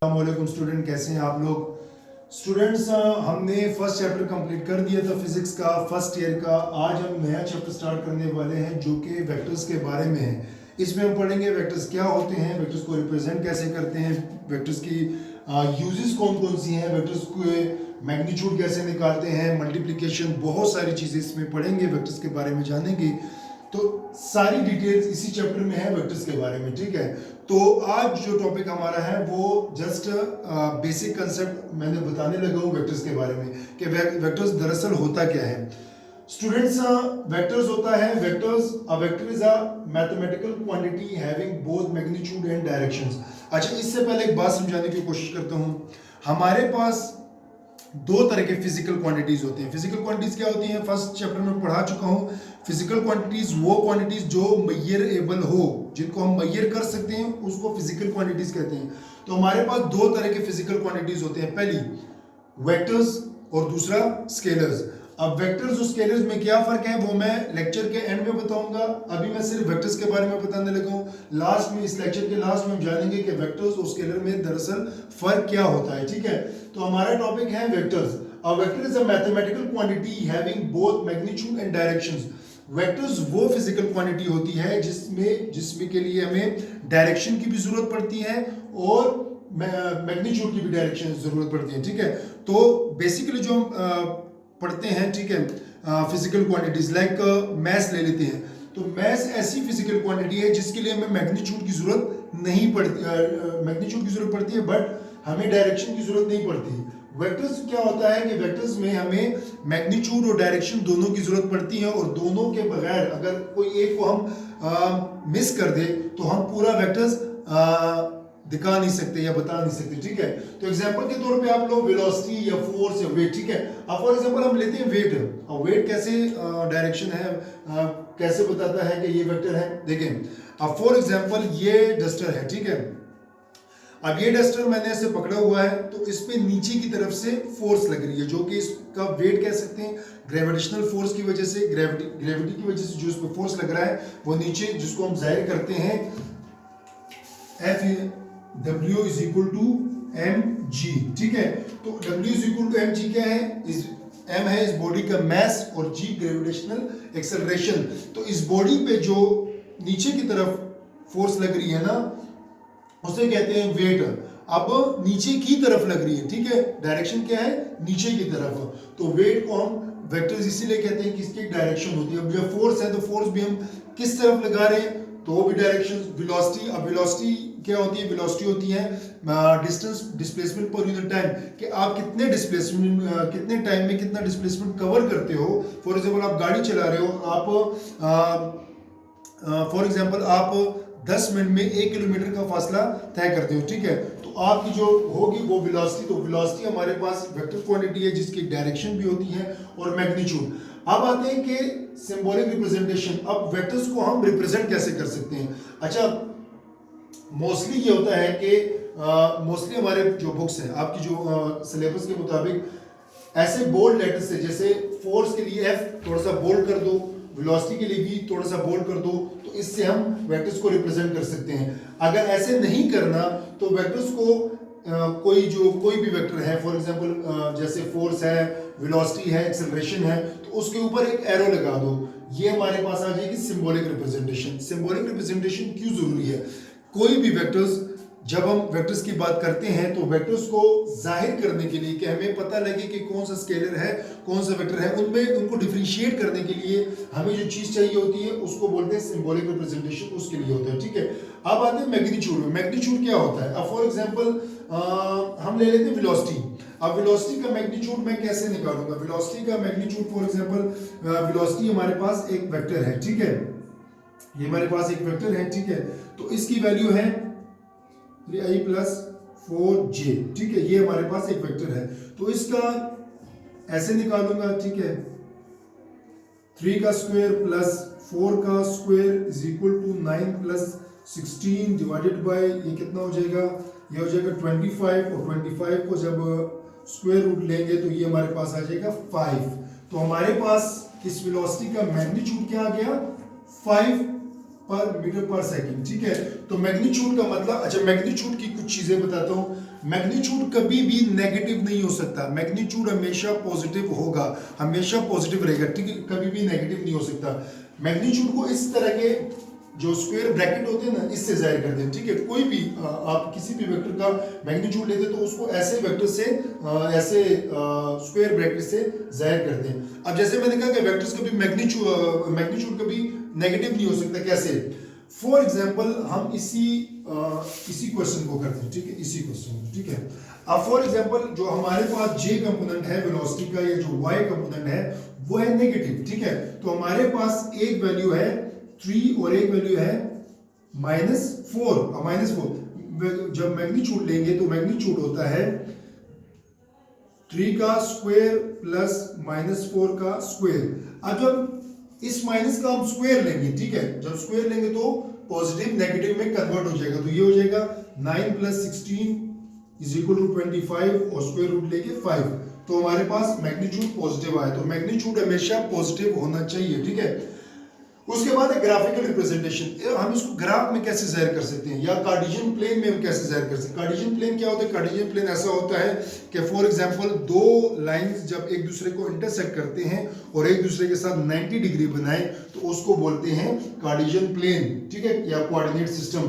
अस्सलामुअलैकुम स्टूडेंट, कैसे हैं आप लोग। स्टूडेंट्स, हमने फर्स्ट चैप्टर कंप्लीट कर दिया था फिजिक्स का फर्स्ट ईयर का। आज हम नया चैप्टर स्टार्ट करने वाले हैं जो कि वेक्टर्स के बारे में है। इसमें हम पढ़ेंगे वेक्टर्स क्या होते हैं, वेक्टर्स को रिप्रेजेंट कैसे करते हैं, वेक्टर्स की यूजेस कौन कौन सी हैं, वेक्टर्स के मैग्नीट्यूड कैसे निकालते हैं, मल्टीप्लिकेशन, बहुत सारी चीज़ें इसमें पढ़ेंगे, वेक्टर्स के बारे में जानेंगे। तो सारी डिटेल्स इसी चैप्टर में है वेक्टर्स के बारे में, ठीक है। तो आज जो टॉपिक हमारा है वो जस्ट बेसिक कंसेप्ट मैंने बताने लगा हूँ वेक्टर्स के बारे में कि वेक्टर्स दरअसल होता क्या है। स्टूडेंट्स, वेक्टर्स होता है, a vector is a mathematical quantity having both magnitude and directions. अच्छा, इससे पहले एक बात समझाने की कोशिश करता हूँ। हमारे पास दो तरह के फिजिकल क्वांटिटीज होते हैं। फिजिकल क्वांटिटीज क्या होती हैं, फर्स्ट चैप्टर में पढ़ा चुका हूँ। फिजिकल क्वांटिटीज वो क्वांटिटीज जो मेजरेबल हो, जिनको हम मेजर कर सकते हैं, उसको फिजिकल क्वांटिटीज कहते हैं। तो हमारे पास दो तरह के फिजिकल क्वांटिटीज होते हैं, पहली वेक्टर्स और दूसरा स्केलर्स। अब वेक्टर्स और स्केलर्स में क्या फर्क है वो मैं लेक्चर के एंड में बताऊंगा। अभी मैं सिर्फ वेक्टर्स के बारे में बताने लगा हूं। लास्ट में, इस लेक्चर के लास्ट में हम जानेंगे कि वेक्टर्स और स्केलर में दरअसल फर्क क्या होता है, ठीक है। तो हमारा टॉपिक है vectors. A vector is a mathematical quantity having both magnitude and directions. Vectors वो फिजिकल क्वांटिटी होती है जिसमें के लिए हमें डायरेक्शन की भी जरूरत पड़ती है और मैग्नीट्यूड की भी डायरेक्शन जरूरत पड़ती है, ठीक है। तो बेसिकली जो हम पढ़ते हैं, ठीक है, फिजिकल क्वांटिटीज लाइक मैथ ले लेते हैं। तो मैथ ऐसी फिजिकल क्वांटिटी है जिसके लिए हमें मैग्नीट्यूड की जरूरत नहीं पड़ती, मैग्नीट्यूड की जरूरत पड़ती है बट हमें डायरेक्शन की जरूरत नहीं पड़ती। वेक्टर्स क्या होता है कि वेक्टर्स में हमें मैग्नीट्यूड और डायरेक्शन दोनों की जरूरत पड़ती है और दोनों के बगैर अगर कोई एक को हम मिस कर दे तो हम पूरा वेक्टर्स दिखा नहीं सकते या बता नहीं सकते, ठीक है। तो एग्जांपल के तौर पे आप लोग वेलोसिटी या फोर्स या वेट, ठीक है। अब फॉर एग्जांपल हम लेते हैं वेट। अब वेट कैसे डायरेक्शन है, कैसे बताता है कि ये वेक्टर है, देखें। अब फॉर एग्जांपल ये डस्टर है, ठीक है। अब ये डस्टर मैंने ऐसे पकड़ा हुआ है तो इस पे नीचे की तरफ से फोर्स लग रही है जो कि इसका वेट कह सकते हैं। ग्रेविटेशनल फोर्स की वजह से, ग्रेविटी की वजह से जो इस पे फोर्स लग रहा है वो नीचे, जिसको हम जाहिर करते हैं F W is equal to mg, ठीक है। तो W is equal to mg क्या है, इस m है इस बॉडी का मास और g ग्रेविटेशनल एक्सेलरेशन। तो इस बॉडी पे जो नीचे की तरफ फोर्स लग रही है ना, उसे कहते हैं वेट। अब नीचे की तरफ लग रही है, ठीक है, डायरेक्शन क्या है, नीचे की तरफ। तो वेट को हम वेक्टर्स इसीलिए कहते हैं कि इसकी डायरेक्शन होती है। अब जब फोर्स है तो फोर्स भी हम किस तरफ लगा रहे हैं तो भी डायरेक्शन। वेलोसिटी, अब वेलोसिटी क्या होती है, वेलोसिटी होती है distance, displacement per unit time, कि आप कितने डिस्प्लेसमेंट, कितने टाइम में कितना डिस्प्लेसमेंट कवर करते हो। फॉर एग्जांपल आप गाड़ी चला रहे हो, आप फॉर एग्जांपल आप 10 मिनट में 1 किलोमीटर का फासला तय करते हो, ठीक है। तो आपकी जो होगी वो वेलोसिटी। तो वेलोसिटी हमारे पास वेक्टर क्वांटिटी है जिसकी डायरेक्शन भी होती है और मैग्नीट्यूड। अब आते हैं कि सिंबॉलिक रिप्रेजेंटेशन। अब वेक्टर्स को हम रिप्रेजेंट कैसे कर सकते हैं। अच्छा, मोस्टली ये होता है कि मोस्टली हमारे जो बुक्स हैं, आपकी जो सिलेबस के मुताबिक ऐसे बोल्ड लेटर से, जैसे फोर्स के लिए F थोड़ा सा बोल्ड कर दो, वेलोसिटी के लिए भी थोड़ा सा बोल्ड कर दो, तो इससे हम वेक्टर्स को रिप्रेजेंट कर सकते हैं। अगर ऐसे नहीं करना तो वेक्टर्स को कोई भी वेक्टर है, फॉर एग्जांपल जैसे फोर्स है, वेलोसिटी है, एक्सेलरेशन है, तो उसके ऊपर एक एरो लगा दो। ये हमारे पास आ जाएगी सिंबॉलिक रिप्रेजेंटेशन। सिंबॉलिक रिप्रेजेंटेशन क्यों जरूरी है, कोई भी वेक्टर्स, जब हम वेक्टर्स की बात करते हैं तो वेक्टर्स को जाहिर करने के लिए कि हमें पता लगे कि कौन सा स्केलर है कौन सा वेक्टर है, उनमें उनको डिफरेंशिएट करने के लिए हमें जो चीज चाहिए होती है उसको बोलते हैं सिंबॉलिक रिप्रेजेंटेशन, उसके लिए होता है, ठीक है। अब आते हैं मैग्नीट्यूड में। मैग्नीट्यूड क्या होता है, अब फॉर एग्जांपल हम ले लेते हैं वेलोसिटी। अब वेलोसिटी का मैग्नीट्यूड मैं कैसे निकालूंगा, वेलोसिटी का मैग्नीट्यूड फॉर एग्जांपल वेलोसिटी हमारे पास एक वेक्टर है, ठीक है, ये हमारे पास एक वेक्टर है, ठीक है। तो इसकी वैल्यू है 3i प्लस 4j, ठीक है, ये हमारे पास एक वेक्टर है। तो इसका ऐसे निकालूंगा, ठीक है, 3 का स्क्वायर प्लस 4 का square is equal to 9 plus 16 divided by, ये कितना हो जाएगा, ये हो जाएगा 25, और 25 को जब स्क्वायर रूट लेंगे तो ये हमारे पास आ जाएगा 5। तो हमारे पास इस वेलोसिटी का मैग्नीट्यूड क्या आ गया, 5 पर मीटर पर सेकंड, ठीक है। तो मैग्नीट्यूड का मतलब, अच्छा मैग्नीट्यूड की कुछ चीजें बताता हूँ। मैग्नीट्यूड कभी भी नेगेटिव नहीं हो सकता, मैग्नीट्यूड हमेशा पॉजिटिव होगा, हमेशा पॉजिटिव रहेगा, ठीक है, कभी भी नेगेटिव नहीं हो सकता। मैग्नीट्यूड को इस तरह के जो स्क्वायर ब्रैकेट होते हैं ना, इससे जाहिर करते हैं, ठीक है। कोई भी आप किसी भी वेक्टर का मैग्नीट्यूड लेते हैं तो उसको ऐसे वेक्टर से ऐसे स्क्वायर ब्रैकेट से जाहिर करते हैं। अब जैसे मैंने कहा कि वेक्टर्स कभी मैग्नीट्यूड कभी नेगेटिव नहीं हो सकता, कैसे? फॉर एग्जांपल हम इसी क्वेश्चन को करते हैं, ठीक है, इसी क्वेश्चन को, ठीक है। अब फॉर एग्जांपल जो हमारे पास जे कंपोनेंट है वेलोसिटी का, या जो वाई कंपोनेंट है वो है नेगेटिव, ठीक है। तो हमारे पास एक वैल्यू है 3 और एक वैल्यू है -4। जब मैग्नीट्यूड लेंगे तो मैग्नीट्यूड होता है 3 का स्क्वायर प्लस -4 का स्क्वायर। अब जब इस माइनस का हम स्क्वायर लेंगे, ठीक है, जब स्क्वायर लेंगे तो पॉजिटिव नेगेटिव में कन्वर्ट हो जाएगा। तो ये हो जाएगा 9 + 16 = 25 और स्क्वायर रूट लेके 5। तो हमारे पास मैग्नीट्यूड पॉजिटिव आया। तो मैग्नीट्यूड हमेशा पॉजिटिव होना चाहिए, ठीक है। उसके बाद है ग्राफिकल रिप्रेजेंटेशन। हम इसको ग्राफ में कैसे जाहिर कर सकते हैं, या कार्टेशियन प्लेन में हम कैसे जाहिर कर सकते हैं। कार्टेशियन प्लेन क्या होता है? कार्टेशियन प्लेन ऐसा होता है कि फॉर एग्जांपल दो लाइंस जब एक दूसरे को इंटरसेक्ट करते हैं और एक दूसरे के साथ 90 डिग्री बनाए तो उसको बोलते हैं कार्टेशियन प्लेन, ठीक है, या कोऑर्डिनेट सिस्टम,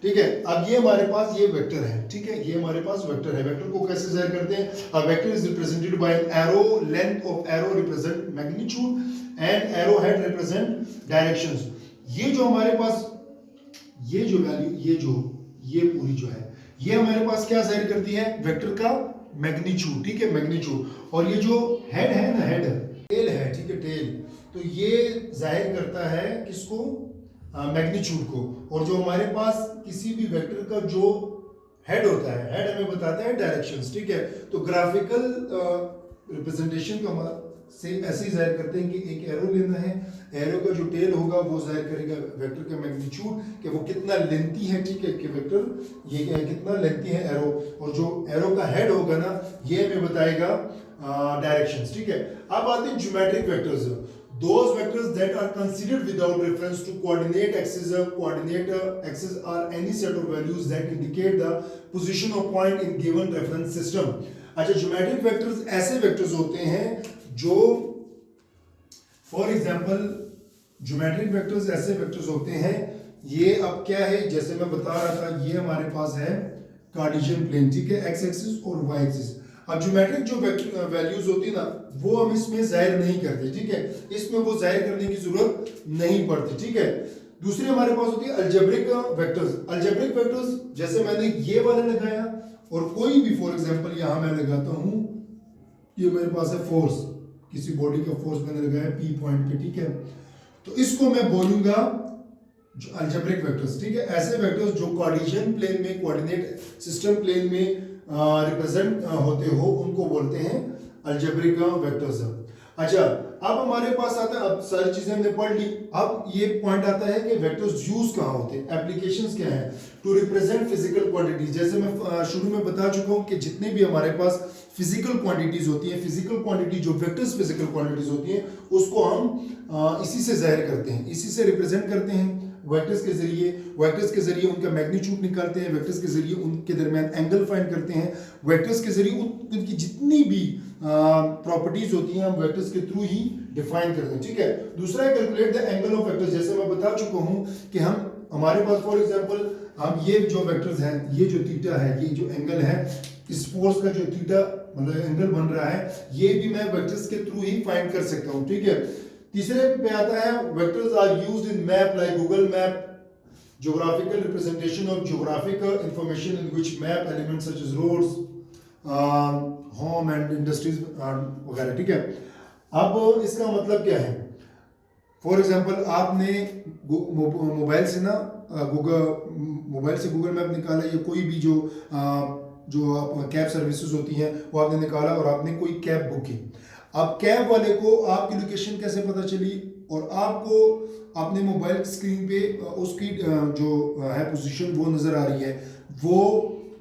ठीक है। अब ये हमारे पास ये वेक्टर है, ठीक है, ये हमारे पास वेक्टर है। वेक्टर को कैसे जाहिर करते हैं? A vector is represented by an arrow, length of arrow represent magnitude and arrow head represent directions. ये जो हमारे पास ये जो वैल्यू ये पूरी जो है ये हमारे पास क्या जाहिर करती है? वेक्टर का मैग्नीट्यूड, ठीक है, मैग्नीट्यूड। और ये जो हेड है ना, हेड टेल है, ठीक है, टेल, तो ये जाहिर करता है किसको? मैग्नीट्यूड को। और जो हमारे पास किसी भी वेक्टर का जो हेड होता है, हेड हमें बताता है डायरेक्शंस, ठीक है। तो ग्राफिकल रिप्रेजेंटेशन को हम से ऐसे ही जाहिर करते हैं कि एक एरो लेना है, एरो का जो टेल होगा वो जाहिर करेगा वेक्टर का मैग्नीट्यूड कि वो कितना लेंथी है, ठीक है, कि वेक्टर ये कितना लेंथी है एरो। और जो एरो का हेड होगा ना, ये हमें बताएगा डायरेक्शंस, ठीक है। अब आते हैं geometric vectors. Those vectors that are considered without reference to coordinate axis are any set of values that indicate the position of point in given reference system. अच्छा, ज्योमेट्रिक वेक्टर्स ऐसे वेक्टर्स होते हैं जो फॉर एग्जांपल ज्योमेट्रिक वेक्टर्स ऐसे vectors होते हैं, ये अब क्या है, जैसे मैं बता रहा था, ये हमारे पास है कार्टेशियन प्लेन, ठीक है, एक्स एक्सिस और वाई एक्सिस। अब ज्योमेट्रिक जो वैल्यूज होती है ना, वो हम इसमें जाहिर नहीं करते, ठीक है, इसमें वो जाहिर करने की जरूरत नहीं पड़ती, ठीक है। दूसरी हमारे पास होती है अलजेब्रिक वेक्टर्स। अलजेब्रिक वेक्टर्स जैसे मैंने ये वाला लगाया और कोई भी फॉर एग्जांपल यहां मैं लगाता हूं, ये मेरे पास है फोर्स, किसी बॉडी का फोर्स मैंने लगाया पी पॉइंट पे, ठीक है, तो इसको मैं बोलूंगा अलजेब्रिक वेक्टर्स, ठीक है। ऐसे वेक्टर्स जो कार्टेशियन प्लेन में, कोऑर्डिनेट सिस्टम प्लेन में रिप्रेजेंट होते हो, उनको बोलते हैं अलजेब्रिक वेक्टर्स। अच्छा, अब हमारे पास आता है, अब सारी चीजें हमने पढ़ ली, अब ये पॉइंट आता है कि वेक्टर्स यूज कहाँ होते हैं, एप्लीकेशंस क्या है? To represent physical quantities. जैसे मैं शुरू में बता चुका हूँ कि जितने भी हमारे पास फिजिकल क्वांटिटीज होती हैं, फिजिकल क्वांटिटी जो वेक्टर्स फिजिकल क्वांटिटीज होती हैं, उसको हम इसी से जाहिर करते हैं, इसी से रिप्रेजेंट करते हैं वेक्टर्स के जरिए। वेक्टर्स के जरिए उनका मैग्नीट्यूड निकालते हैं, वेक्टर्स के जरिए उनके दरमियान एंगल फाइंड करते हैं, वेक्टर्स के जरिए उनकी जितनी भी प्रॉपर्टीज होती हैं हम वेक्टर्स के थ्रू ही डिफाइन करते हैं, ठीक है। दूसरा है calculate the angle of vectors. जैसे मैं बता चुका हूं कि हमारे पास फॉर एग्जांपल हम ये जो वेक्टर्स हैं, ये जो थीटा है, ये जो एंगल है, इस फोर्स का जो थीटा मतलब एंगल बन रहा है, ये भी मैं वेक्टर्स के थ्रू ही फाइंड कर सकता हूं, ठीक है। तीसरे पे आता है vectors are used in map like Google map, geographical representation of geographical information in which map elements such as roads, home and industries वगैरह, ठीक है। अब इसका मतलब क्या है? फॉर एग्जांपल आपने मोबाइल से ना मोबाइल से गूगल मैप निकाला, या कोई भी जो आप कैब सर्विसेज होती हैं वो आपने निकाला और आपने कोई कैब बुक की। अब कैब वाले को आपकी लोकेशन कैसे पता चली, और आपको अपने मोबाइल स्क्रीन पे उसकी जो है पोजीशन वो नज़र आ रही है, वो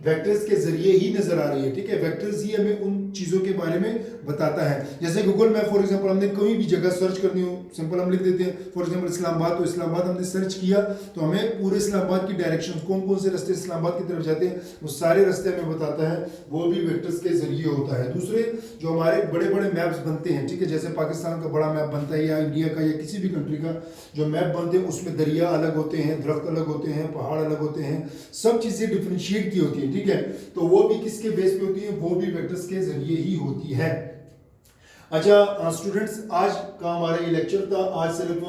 वेक्टर्स के जरिए ही नज़र आ रही है, ठीक है। वेक्टर्स ही हमें उन चीज़ों के बारे में बताता है। जैसे गूगल मैप फॉर एग्जांपल हमने कोई भी जगह सर्च करनी हो, सिंपल हम लिख देते हैं फॉर एग्जांपल इस्लामाबाद, तो इस्लामाबाद हमने सर्च किया तो हमें पूरे इस्लामाबाद की डायरेक्शन, कौन कौन से रास्ते इस्लामाबाद की तरफ जाते हैं वो सारे रास्ते हमें बताता है, वो भी वेक्टर्स के जरिए होता है। दूसरे जो हमारे बड़े बड़े मैप्स बनते हैं, ठीक है, जैसे पाकिस्तान का बड़ा मैप बनता है या इंडिया का या किसी भी कंट्री का जो मैप बनते हैं उसमें दरिया अलग होते हैं, दरख्त अलग होते हैं, पहाड़ अलग होते हैं, सब चीज़ें डिफ्रेंशिएट की होती है, ठीक है, तो वो भी किसके बेस पे होती है, वो भी वेक्टर्स के जरिए ही होती है। अच्छा स्टूडेंट्स, आज का हमारा ये लेक्चर था। आज सिर्फ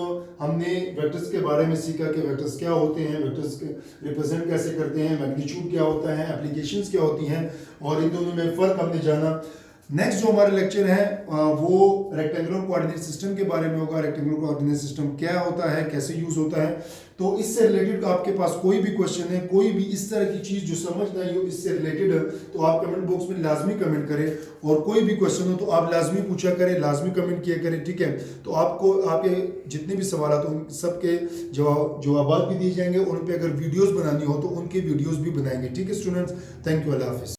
हमने वेक्टर्स के बारे में सीखा कि वेक्टर्स क्या होते हैं, वेक्टर्स के रिप्रेजेंट कैसे करते हैं, मैग्नीट्यूड क्या होता है, एप्लीकेशंस क्या होती हैं, और इन दोनों में फ़र्क हमने जाना। नेक्स्ट जो हमारा लेक्चर है वो रेक्टेंगुलर कोऑर्डिनेट सिस्टम के बारे में होगा। रेक्टेंगुलर कोऑर्डिनेट सिस्टम क्या होता है, कैसे यूज होता है, तो इससे रिलेटेड आपके पास कोई भी क्वेश्चन है, कोई भी इस तरह की चीज़ जो समझ नहीं हो इससे रिलेटेड है, तो आप कमेंट बॉक्स में लाजमी कमेंट करें, और कोई भी क्वेश्चन हो तो आप लाजमी पूछा करें, लाजमी कमेंट किया करें, ठीक है। तो आपको आपके जितने भी सवाल आते हैं उन सबके जवाब भी दिए जाएंगे, और उन पर अगर वीडियोज़ बनानी हो तो उनके वीडियोज़ भी बनाएंगे, ठीक है स्टूडेंट्स। थैंक यू, अल्लाह हाफिज़।